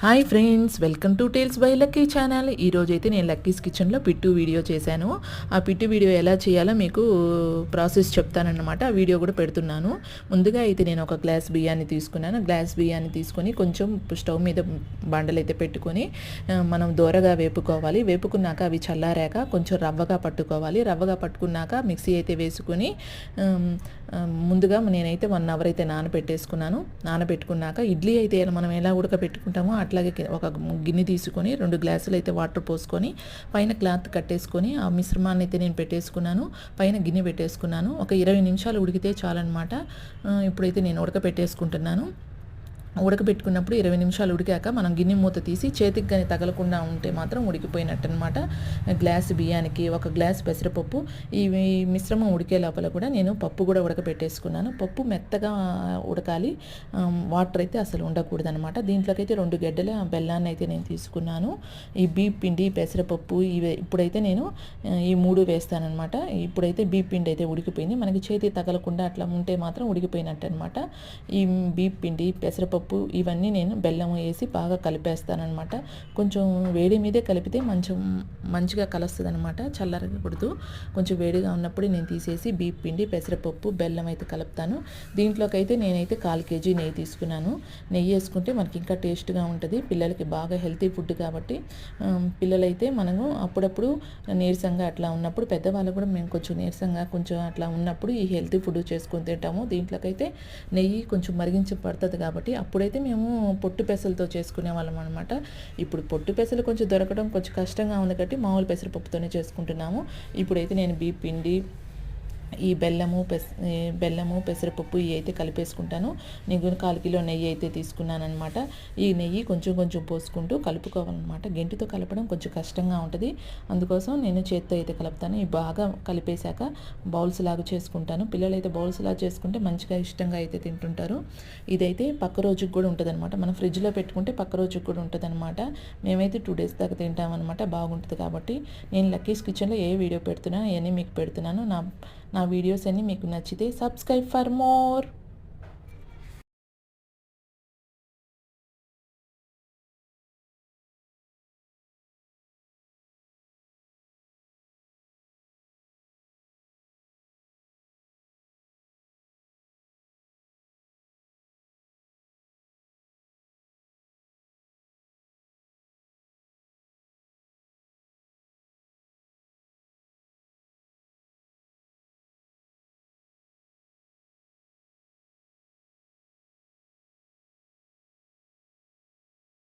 Hi friends, welcome to Tales by Lucky channel. ఈరోజు అయితే నేను లక్కీస్ కిచెన్లో పిట్టు వీడియో చేశాను. ఆ పిట్టు వీడియో ఎలా చేయాలో మీకు ప్రాసెస్ చెప్తానన్నమాట. ఆ వీడియో కూడా పెడుతున్నాను. ముందుగా అయితే నేను ఒక గ్లాస్ బియ్యాన్ని తీసుకున్నాను. గ్లాస్ బియ్యాన్ని తీసుకొని కొంచెం స్టవ్ మీద బండలు అయితే పెట్టుకొని మనం దోరగా వేపుకోవాలి. వేపుకున్నాక అవి చల్లారాక కొంచెం రవ్వగా పట్టుకోవాలి. రవ్వగా పట్టుకున్నాక మిక్సీ అయితే వేసుకొని ముందుగా నేనైతే 1 అవర్ అయితే నానబెట్టేసుకున్నాను. నానబెట్టుకున్నాక ఇడ్లీ అయితే మనం ఎలా ఉడకబెట్టుకుంటామో అట్లాగే ఒక గిన్నె తీసుకొని 2 గ్లాసులు అయితే వాటర్ పోసుకొని పైన క్లాత్ కట్టేసుకొని ఆ మిశ్రమాన్ని అయితే నేను పెట్టేసుకున్నాను. పైన గిన్నె పెట్టేసుకున్నాను. ఒక 20 నిమిషాలు ఉడికితే చాలన్నమాట. ఇప్పుడైతే నేను ఉడకబెట్టేసుకుంటున్నాను. ఉడకబెట్టుకున్నప్పుడు 20 నిమిషాలు ఉడికాక మనం గిన్నె మూత తీసి చేతికి కానీ తగలకుండా ఉంటే మాత్రం ఉడికిపోయినట్టు అనమాట. గ్లాసు బియ్యానికి 1 గ్లాస్ పెసరపప్పు. ఈ మిశ్రమం ఉడికే లోపల కూడా నేను పప్పు కూడా ఉడకబెట్టేసుకున్నాను. పప్పు మెత్తగా ఉడకాలి, వాటర్ అయితే అసలు ఉండకూడదు అనమాట. దీంట్లోకైతే 2 గడ్డల బెల్లాన్ని అయితే నేను తీసుకున్నాను. ఈ బీప్ పిండి, పెసరపప్పు ఇప్పుడైతే నేను ఈ 3 వేస్తానమాట. ఇప్పుడైతే బీప్ పిండి అయితే ఉడికిపోయింది. మనకి చేతి తగలకుండా అట్లా ఉంటే మాత్రం ఉడికిపోయినట్టు అనమాట. ఈ బీప్ పిండి, పెసరపప్పు ఇవన్నీ నేను బెల్లం వేసి బాగా కలిపేస్తానమాట. కొంచెం వేడి మీదే కలిపితే మంచిగా కలుస్తుంది అనమాట. చల్లరకూడదు. కొంచెం వేడిగా ఉన్నప్పుడు నేను తీసేసి బీప్ పిండి, పెసరపప్పు, బెల్లం అయితే కలుపుతాను. దీంట్లోకి అయితే నేనైతే 1/4 కేజీ నెయ్యి తీసుకున్నాను. నెయ్యి వేసుకుంటే మనకి ఇంకా టేస్ట్గా ఉంటుంది. పిల్లలకి బాగా హెల్తీ ఫుడ్ కాబట్టి పిల్లలైతే మనము అప్పుడప్పుడు నీరసంగా అట్లా ఉన్నప్పుడు, పెద్దవాళ్ళు కూడా మేము కొంచెం నీరసంగా కొంచెం అట్లా ఉన్నప్పుడు ఈ హెల్తీ ఫుడ్ చేసుకొని తింటాము. దీంట్లోకైతే నెయ్యి కొంచెం మరిగించబడుతుంది కాబట్టి అప్పుడైతే మేము పొట్టు పెసలతో చేసుకునే వాళ్ళం అనమాట. ఇప్పుడు పొట్టు పెసలు కొంచెం దొరకడం కొంచెం కష్టంగా ఉంది కాబట్టి మామూలు పెసరపప్పుతోనే చేసుకుంటున్నాము. ఇప్పుడైతే నేను బీప్ పిండి, ఈ బెల్లము పెసరపప్పు ఇవి అయితే కలిపేసుకుంటాను. నేను 1/4 కిలో నెయ్యి అయితే తీసుకున్నాను అనమాట. ఈ నెయ్యి కొంచెం కొంచెం పోసుకుంటూ కలుపుకోవాలన్నమాట. గెంటితో కలపడం కొంచెం కష్టంగా ఉంటుంది. అందుకోసం నేను చేత్తో అయితే కలుపుతాను. ఈ బాగా కలిపేశాక బౌల్స్ లాగా చేసుకుంటాను. పిల్లలు అయితే బౌల్స్ లాగా చేసుకుంటే మంచిగా ఇష్టంగా అయితే తింటుంటారు. ఇదైతే పక్క రోజుకి కూడా ఉంటుంది అనమాట. మనం ఫ్రిడ్జ్లో పెట్టుకుంటే పక్క రోజుకి కూడా ఉంటుంది అనమాట. మేమైతే 2 డేస్ దాకా తింటామన్నమాట. బాగుంటుంది కాబట్టి నేను లక్కీస్ కిచెన్లో ఏ వీడియో పెడుతున్నాను అవన్నీ మీకు పెడుతున్నాను. నా వీడియోస్ అన్నీ మీకు నచ్చితే సబ్స్క్రైబ్ ఫర్ మోర్.